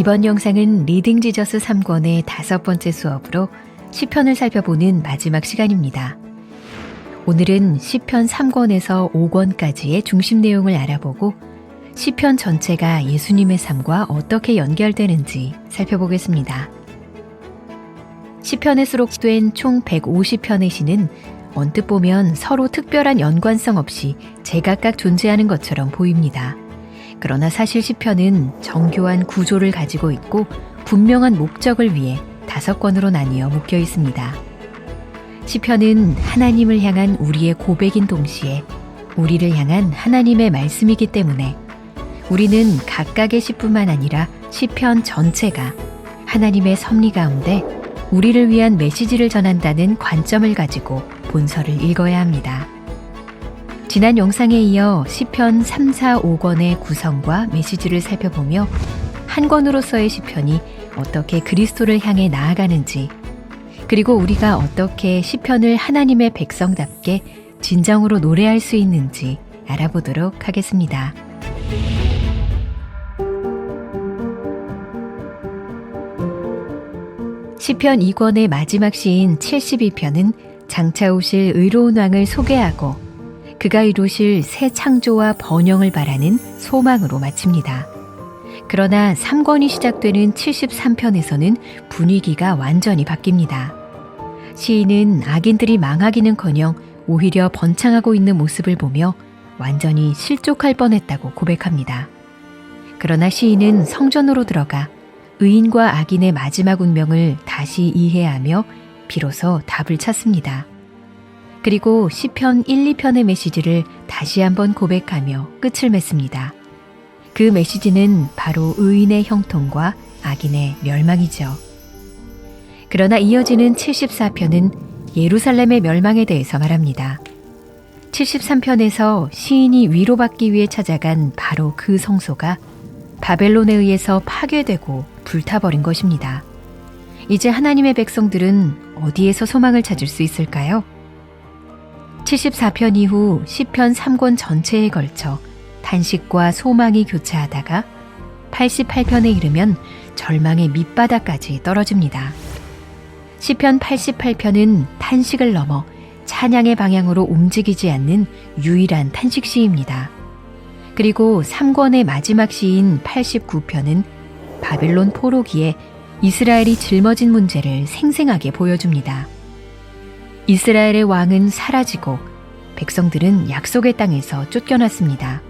이번 영상은 리딩 지저스 3권의 5번째 수업으로 시편을 살펴보는 마지막 시간입니다. 오늘은 시편 3권에서 5권까지의 중심 내용을 알아보고 시편 전체가 예수님의 삶과 어떻게 연결되는지 살펴보겠습니다. 시편에 수록된 총 150편의 시는 언뜻 보면 서로 특별한 연관성 없이 제각각 존재하는 것처럼 보입니다. 그러나 사실 시편은 정교한 구조를 가지고 있고 분명한 목적을 위해 5권으로 나뉘어 묶여 있습니다. 시편은 하나님을 향한 우리의 고백인 동시에 우리를 향한 하나님의 말씀이기 때문에 우리는 각각의 시뿐만 아니라 시편 전체가 하나님의 섭리 가운데 우리를 위한 메시지를 전한다는 관점을 가지고 본서를 읽어야 합니다. 지난 영상에 이어 시편 3, 4, 5권의 구성과 메시지를 살펴보며 한 권으로서의 시편이 어떻게 그리스도를 향해 나아가는지, 그리고 우리가 어떻게 시편을 하나님의 백성답게 진정으로 노래할 수 있는지 알아보도록 하겠습니다. 시편 2권의 마지막 시인 72편은 장차 오실 의로운 왕을 소개하고 그가 이루실 새 창조와 번영을 바라는 소망으로 마칩니다. 그러나 3권이 시작되는 73편에서는 분위기가 완전히 바뀝니다. 시인은 악인들이 망하기는커녕 오히려 번창하고 있는 모습을 보며 완전히 실족할 뻔했다고 고백합니다. 그러나 시인은 성전으로 들어가 의인과 악인의 마지막 운명을 다시 이해하며 비로소 답을 찾습니다. 그리고 시편 1, 2편의 메시지를 다시 한번 고백하며 끝을 맺습니다. 그 메시지는 바로 의인의 형통과 악인의 멸망이죠. 그러나 이어지는 74편은 예루살렘의 멸망에 대해서 말합니다. 73편에서 시인이 위로받기 위해 찾아간 바로 그 성소가 바벨론에 의해서 파괴되고 불타버린 것입니다. 이제 하나님의 백성들은 어디에서 소망을 찾을 수 있을까요? 74편 이후 시편 3권 전체에 걸쳐 탄식과 소망이 교차하다가 88편에 이르면 절망의 밑바닥까지 떨어집니다. 시편 88편은 탄식을 넘어 찬양의 방향으로 움직이지 않는 유일한 탄식시입니다. 그리고 3권의 마지막 시인 89편은 바벨론 포로기에 이스라엘이 짊어진 문제를 생생하게 보여줍니다. 이스라엘의 왕은 사라지고 백성들은 약속의 땅에서 쫓겨났습니다.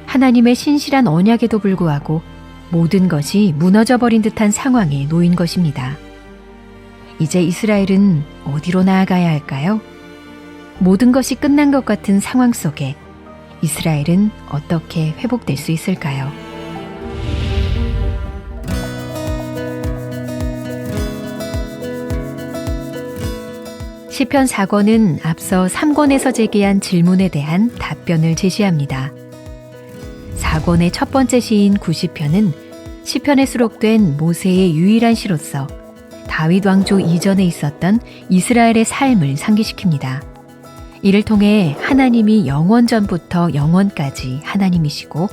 하나님의 신실한 언약에도 불구하고 모든 것이 무너져버린 듯한 상황에 놓인 것입니다. 이제 이스라엘은 어디로 나아가야 할까요? 모든 것이 끝난 것 같은 상황 속에 이스라엘은 어떻게 회복될 수 있을까요? 시편 4권은 앞서 3권에서 제기한 질문에 대한 답변을 제시합니다. 4권의 첫 번째 시인 90편은 시편에 수록된 모세의 유일한 시로서 다윗 왕조 이전에 있었던 이스라엘의 삶을 상기시킵니다. 이를 통해 하나님이 영원 전부터 영원까지 하나님이시고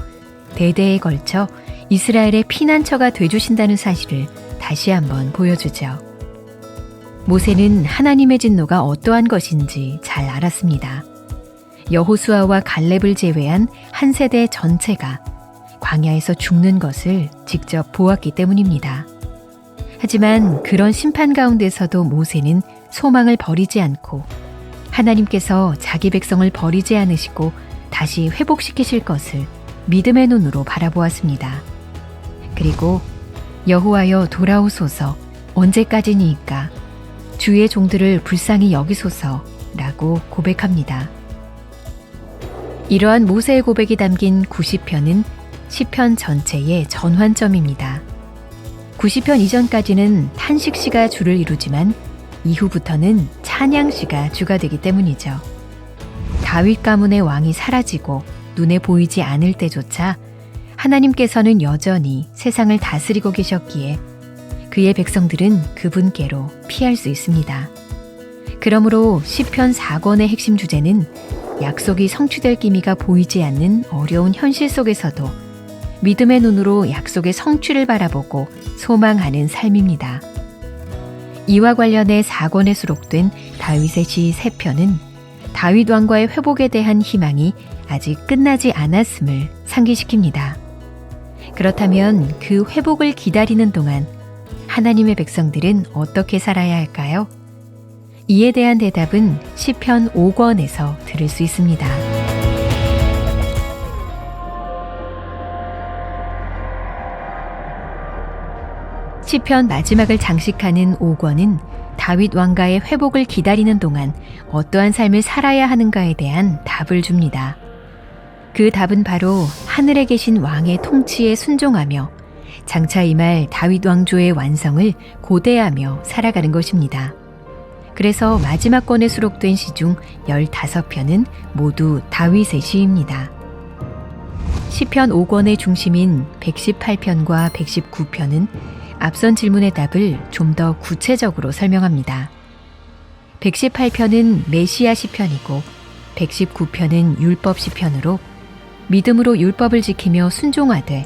대대에 걸쳐 이스라엘의 피난처가 되주신다는 사실을 다시 한번 보여주죠. 모세는 하나님의 진노가 어떠한 것인지 잘 알았습니다. 여호수아와 갈렙을 제외한 한 세대 전체가 광야에서 죽는 것을 직접 보았기 때문입니다. 하지만 그런 심판 가운데서도 모세는 소망을 버리지 않고 하나님께서 자기 백성을 버리지 않으시고 다시 회복시키실 것을 믿음의 눈으로 바라보았습니다. 그리고 여호와여 돌아오소서 언제까지니이까 주의 종들을 불쌍히 여기소서라고 고백합니다. 이러한 모세의 고백이 담긴 90편은 시편 전체의 전환점입니다. 90편 이전까지는 탄식시가 주를 이루지만 이후부터는 찬양시가 주가 되기 때문이죠. 다윗 가문의 왕이 사라지고 눈에 보이지 않을 때조차 하나님께서는 여전히 세상을 다스리고 계셨기에 그의 백성들은 그분께로 피할 수 있습니다. 그러므로 시편 4권의 핵심 주제는 약속이 성취될 기미가 보이지 않는 어려운 현실 속에서도 믿음의 눈으로 약속의 성취를 바라보고 소망하는 삶입니다. 이와 관련해 4권에 수록된 다윗의 시 3편은 다윗 왕과의 회복에 대한 희망이 아직 끝나지 않았음을 상기시킵니다. 그렇다면 그 회복을 기다리는 동안 하나님의 백성들은 어떻게 살아야 할까요? 이에 대한 대답은 시편 5권에서 들을 수 있습니다. 시편 마지막을 장식하는 5권은 다윗 왕가의 회복을 기다리는 동안 어떠한 삶을 살아야 하는가에 대한 답을 줍니다. 그 답은 바로 하늘에 계신 왕의 통치에 순종하며 장차 임할 다윗 왕조의 완성을 고대하며 살아가는 것입니다. 그래서 마지막 권에 수록된 시 중 15편은 모두 다윗의 시입니다. 시편 5권의 중심인 118편과 119편은 앞선 질문의 답을 좀 더 구체적으로 설명합니다. 118편은 메시아 시편이고 119편은 율법 시편으로 믿음으로 율법을 지키며 순종하되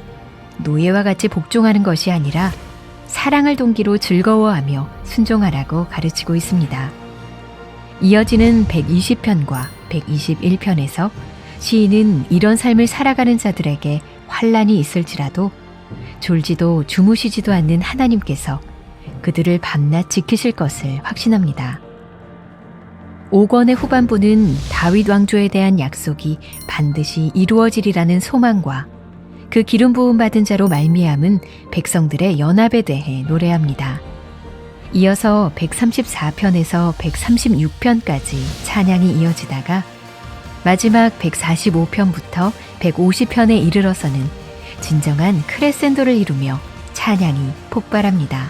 노예와 같이 복종하는 것이 아니라 사랑을 동기로 즐거워하며 순종하라고 가르치고 있습니다. 이어지는 120편과 121편에서 시인은 이런 삶을 살아가는 자들에게 환난이 있을지라도 졸지도 주무시지도 않는 하나님께서 그들을 밤낮 지키실 것을 확신합니다. 5권의 후반부는 다윗 왕조에 대한 약속이 반드시 이루어지리라는 소망과 그 기름 부음 받은 자로 말미암은 백성들의 연합에 대해 노래합니다. 이어서 134편에서 136편까지 찬양이 이어지다가 마지막 145편부터 150편에 이르러서는 진정한 크레센도를 이루며 찬양이 폭발합니다.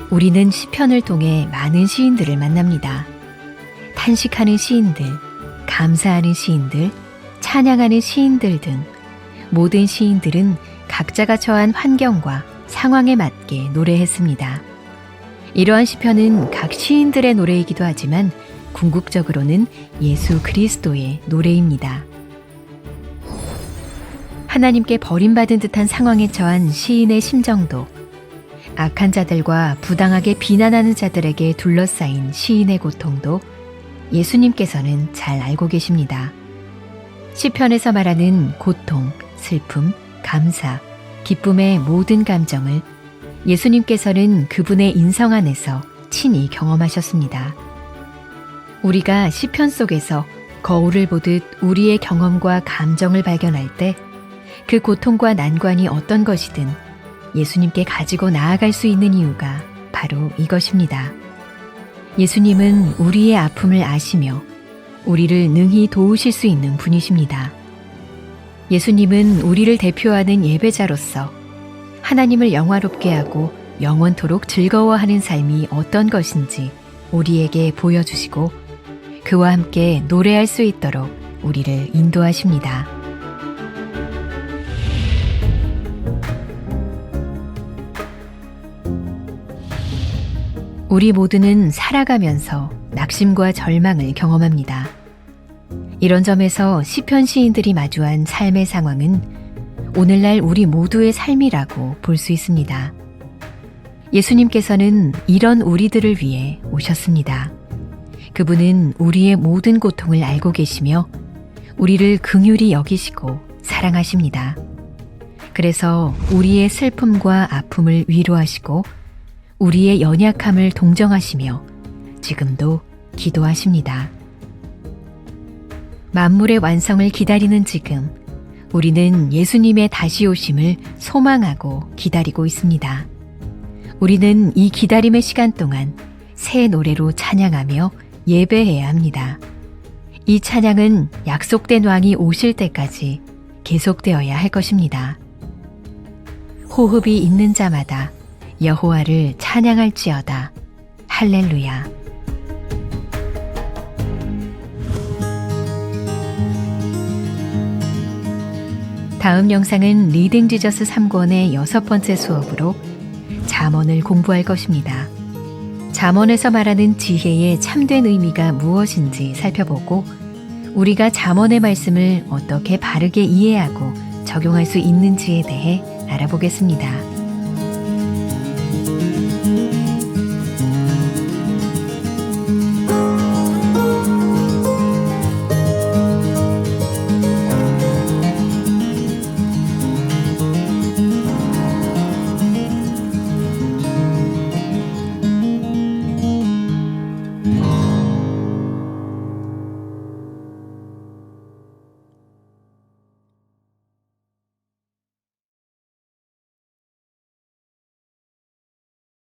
우리는 시편을 통해 많은 시인들을 만납니다. 탄식하는 시인들, 감사하는 시인들, 찬양하는 시인들 등 모든 시인들은 각자가 처한 환경과 상황에 맞게 노래했습니다. 이러한 시편은 각 시인들의 노래이기도 하지만 궁극적으로는 예수 그리스도의 노래입니다. 하나님께 버림받은 듯한 상황에 처한 시인의 심정도 악한 자들과 부당하게 비난하는 자들에게 둘러싸인 시인의 고통도 예수님께서는 잘 알고 계십니다. 시편에서 말하는 고통, 슬픔, 감사, 기쁨의 모든 감정을 예수님께서는 그분의 인성 안에서 친히 경험하셨습니다. 우리가 시편 속에서 거울을 보듯 우리의 경험과 감정을 발견할 때 그 고통과 난관이 어떤 것이든 예수님께 가지고 나아갈 수 있는 이유가 바로 이것입니다. 예수님은 우리의 아픔을 아시며 우리를 능히 도우실 수 있는 분이십니다. 예수님은 우리를 대표하는 예배자로서 하나님을 영화롭게 하고 영원토록 즐거워하는 삶이 어떤 것인지 우리에게 보여주시고 그와 함께 노래할 수 있도록 우리를 인도하십니다. 우리 모두는 살아가면서 낙심과 절망을 경험합니다. 이런 점에서 시편 시인들이 마주한 삶의 상황은 오늘날 우리 모두의 삶이라고 볼 수 있습니다. 예수님께서는 이런 우리들을 위해 오셨습니다. 그분은 우리의 모든 고통을 알고 계시며 우리를 긍휼히 여기시고 사랑하십니다. 그래서 우리의 슬픔과 아픔을 위로하시고 우리의 연약함을 동정하시며 지금도 기도하십니다. 만물의 완성을 기다리는 지금 우리는 예수님의 다시 오심을 소망하고 기다리고 있습니다. 우리는 이 기다림의 시간 동안 새 노래로 찬양하며 예배해야 합니다. 이 찬양은 약속된 왕이 오실 때까지 계속되어야 할 것입니다. 호흡이 있는 자마다 여호와를 찬양할지어다. 할렐루야. 다음 영상은 리딩 지저스 3권의 6번째 수업으로 잠언을 공부할 것입니다. 잠언에서 말하는 지혜의 참된 의미가 무엇인지 살펴보고 우리가 잠언의 말씀을 어떻게 바르게 이해하고 적용할 수 있는지에 대해 알아보겠습니다.